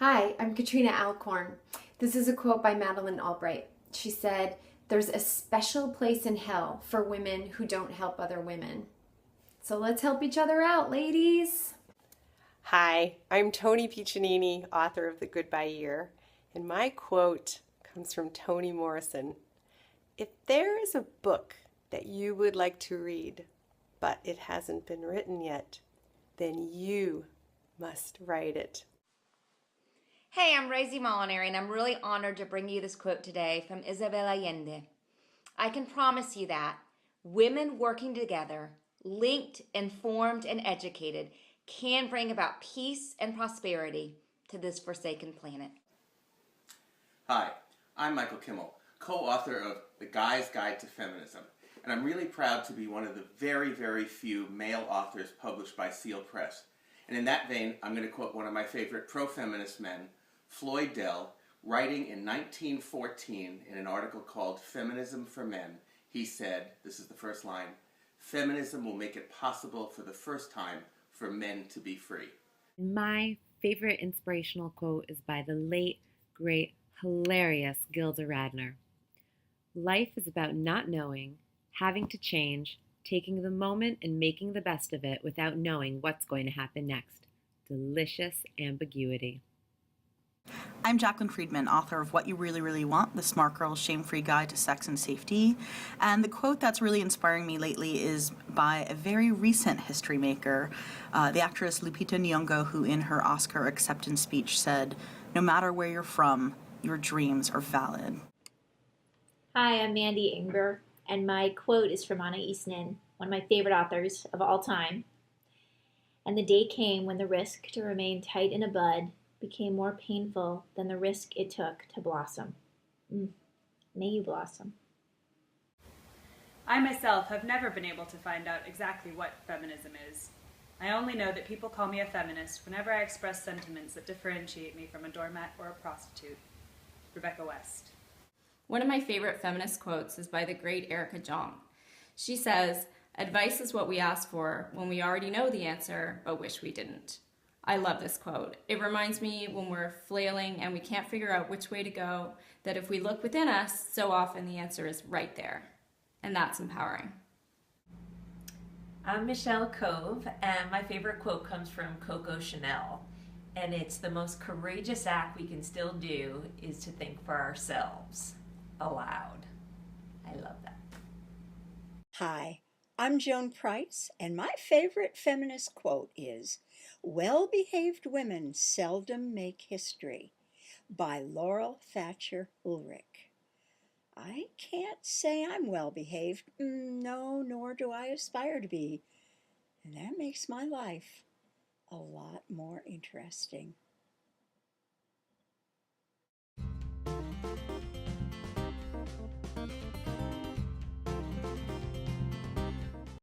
Hi, I'm Katrina Alcorn. This is a quote by Madeleine Albright. She said, "There's a special place in hell for women who don't help other women." So let's help each other out, ladies. Hi, I'm Toni Piccinini, author of The Goodbye Year, and my quote comes from Toni Morrison. If there is a book that you would like to read, but it hasn't been written yet, then you must write it. Hey, I'm Rosie Molinary, and I'm really honored to bring you this quote today from Isabel Allende. I can promise you that women working together, linked, informed, and educated, can bring about peace and prosperity to this forsaken planet. Hi, I'm Michael Kimmel, co-author of The Guy's Guide to Feminism, and I'm really proud to be one of the very, very few male authors published by Seal Press. And in that vein, I'm going to quote one of my favorite pro-feminist men, Floyd Dell, writing in 1914 in an article called Feminism for Men. He said, this is the first line, "Feminism will make it possible for the first time for men to be free." My favorite inspirational quote is by the late, great, hilarious Gilda Radner. Life is about not knowing, having to change, taking the moment and making the best of it without knowing what's going to happen next. Delicious ambiguity. I'm Jacqueline Friedman, author of What You Really, Really Want, The Smart Girl's Shame-Free Guide to Sex and Safety. And the quote that's really inspiring me lately is by a very recent history maker, the actress Lupita Nyong'o, who in her Oscar acceptance speech said, "No matter where you're from, your dreams are valid." Hi, I'm Mandy Inger, and my quote is from Anna Eastman, one of my favorite authors of all time. "And the day came when the risk to remain tight in a bud became more painful than the risk it took to blossom. May you blossom." I myself have never been able to find out exactly what feminism is. I only know that people call me a feminist whenever I express sentiments that differentiate me from a doormat or a prostitute. Rebecca West. One of my favorite feminist quotes is by the great Erica Jong. She says, "Advice is what we ask for when we already know the answer but wish we didn't." I love this quote. It reminds me when we're flailing and we can't figure out which way to go, that if we look within us, so often the answer is right there. And that's empowering. I'm Michelle Cove, and my favorite quote comes from Coco Chanel. And it's, "The most courageous act we can still do is to think for ourselves aloud." I love that. Hi, I'm Joan Price, and my favorite feminist quote is, "Well-behaved women seldom make history," by Laurel Thatcher Ulrich. I can't say I'm well-behaved, no, nor do I aspire to be, and that makes my life a lot more interesting.